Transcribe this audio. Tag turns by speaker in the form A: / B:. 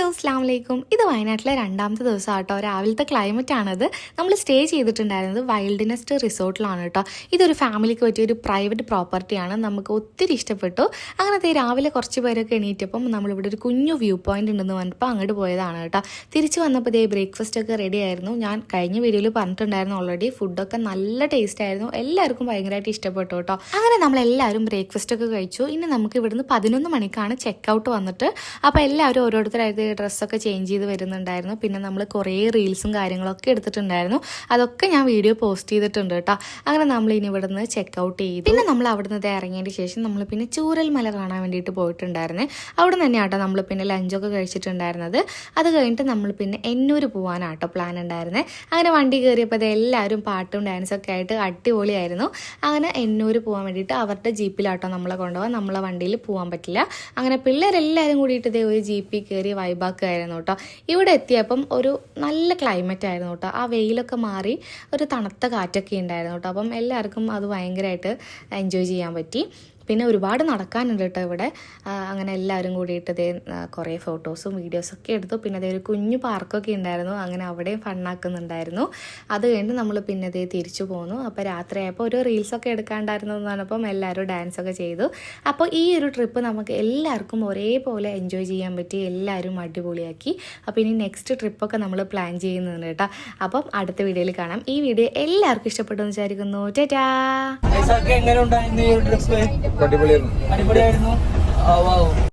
A: Hello അസ്സാം വലൈക്കും. ഇത് വയനാട്ടിലെ രണ്ടാമത്തെ ദിവസം കേട്ടോ. രാവിലത്തെ ക്ലൈമറ്റ് ആണത്. നമ്മൾ സ്റ്റേ ചെയ്തിട്ടുണ്ടായിരുന്നത് വൈൽഡ് നെസ്റ്റ് റിസോർട്ടിലാണ് കേട്ടോ. ഇതൊരു ഫാമിലിക്ക് പറ്റിയ ഒരു പ്രൈവറ്റ് പ്രോപ്പർട്ടിയാണ്. നമുക്ക് ഒത്തിരി ഇഷ്ടപ്പെട്ടു. അങ്ങനത്തെ രാവിലെ കുറച്ച് പേരൊക്കെ എണീറ്റപ്പം നമ്മളിവിടെ ഒരു കുഞ്ഞു വ്യൂ പോയിന്റ് ഉണ്ടെന്ന് പറഞ്ഞപ്പോൾ അങ്ങോട്ട് പോയതാണ് കേട്ടോ. തിരിച്ച് വന്നപ്പോൾ ബ്രേക്ക്ഫാസ്റ്റ് ഒക്കെ റെഡി ആയിരുന്നു. ഞാൻ കഴിഞ്ഞ വീഡിയോയിൽ പറഞ്ഞിട്ടുണ്ടായിരുന്നു ഓൾറെഡി. ഫുഡൊക്കെ നല്ല ടേസ്റ്റ് ആയിരുന്നു. എല്ലാവർക്കും ഭയങ്കരമായിട്ട് ഇഷ്ടപ്പെട്ടു കേട്ടോ. അങ്ങനെ നമ്മളെല്ലാവരും ബ്രേക്ക്ഫാസ്റ്റ് ഒക്കെ കഴിച്ചു. ഇനി നമുക്ക് ഇവിടുന്ന് 11 മണിക്കാണ് ചെക്കൗട്ട് വന്നിട്ട്. അപ്പോൾ എല്ലാവരും ഓരോരുത്തരായിട്ട് ഡ്രസ്സൊക്കെ ചേഞ്ച് ചെയ്ത് വരുന്നുണ്ടായിരുന്നു. പിന്നെ നമ്മൾ കുറേ റീൽസും കാര്യങ്ങളൊക്കെ എടുത്തിട്ടുണ്ടായിരുന്നു. അതൊക്കെ ഞാൻ വീഡിയോ പോസ്റ്റ് ചെയ്തിട്ടുണ്ട് കേട്ടോ. അങ്ങനെ നമ്മൾ ഇനി ഇവിടുന്ന് ചെക്കൗട്ട് ചെയ്തു. പിന്നെ നമ്മൾ അവിടുന്ന് ഇറങ്ങിയതിന് ശേഷം നമ്മൾ പിന്നെ ചൂരൽമല കാണാൻ വേണ്ടിയിട്ട് പോയിട്ടുണ്ടായിരുന്നേ. അവിടെ നിന്ന് തന്നെയാട്ടോ നമ്മൾ പിന്നെ ലഞ്ചൊക്കെ കഴിച്ചിട്ടുണ്ടായിരുന്നത്. അത് കഴിഞ്ഞിട്ട് നമ്മൾ പിന്നെ എന്നൂർ പോകാനാട്ടോ പ്ലാൻ ഉണ്ടായിരുന്നത്. അങ്ങനെ വണ്ടി കയറിയപ്പോൾ എല്ലാവരും പാട്ടും ഡാൻസൊക്കെ ആയിട്ട് അടിപൊളിയായിരുന്നു. അങ്ങനെ എന്നൂർ പോകാൻ വേണ്ടിയിട്ട് അവരുടെ ജീപ്പിലാട്ടോ നമ്മളെ കൊണ്ടുപോകാൻ. നമ്മളെ വണ്ടിയിൽ പോകാൻ പറ്റില്ല. അങ്ങനെ പിള്ളേരെല്ലാവരും കൂടിയിട്ട് ഒരു ജീപ്പിൽ കയറി വൈബാക്കുമായിരുന്നു കേട്ടോ. ഇവിടെ എത്തിയപ്പം ഒരു നല്ല ക്ലൈമറ്റ് ആയിരുന്നു കേട്ടോ. ആ വെയിലൊക്കെ മാറി ഒരു തണുത്ത കാറ്റൊക്കെ ഉണ്ടായിരുന്നു കേട്ടോ. അപ്പം എല്ലാവർക്കും അത് ഭയങ്കരമായിട്ട് എൻജോയ് ചെയ്യാൻ പറ്റി. പിന്നെ ഒരുപാട് നടക്കാനുണ്ട് കേട്ടോ ഇവിടെ. അങ്ങനെ എല്ലാവരും കൂടിയിട്ട് കുറേ ഫോട്ടോസും വീഡിയോസൊക്കെ എടുത്തു. പിന്നെ ഒരു കുഞ്ഞു പാർക്കൊക്കെ ഉണ്ടായിരുന്നു. അങ്ങനെ അവിടെയും ഫണ്ണാക്കുന്നുണ്ടായിരുന്നു. അത് കഴിഞ്ഞ് നമ്മൾ പിന്നെ തിരിച്ചു പോന്നു. അപ്പോൾ രാത്രിയായപ്പോൾ ഒരു റീൽസൊക്കെ എടുക്കാണ്ടായിരുന്നു എന്ന് പറഞ്ഞപ്പം എല്ലാവരും ഡാൻസൊക്കെ ചെയ്തു. അപ്പോൾ ഈ ഒരു ട്രിപ്പ് നമുക്ക് എല്ലാവർക്കും ഒരേപോലെ എൻജോയ് ചെയ്യാൻ പറ്റി. എല്ലാവരും അടിപൊളിയാക്കി. അപ്പോൾ ഇനി നെക്സ്റ്റ് ട്രിപ്പൊക്കെ നമ്മൾ പ്ലാൻ ചെയ്യുന്നുണ്ട് കേട്ടോ. അപ്പം അടുത്ത വീഡിയോയിൽ കാണാം. ഈ വീഡിയോ എല്ലാവർക്കും ഇഷ്ടപ്പെട്ടു എന്ന് വിചാരിക്കുന്നു. ടാറ്റാ.
B: അടിപൊളിയായിരുന്നു.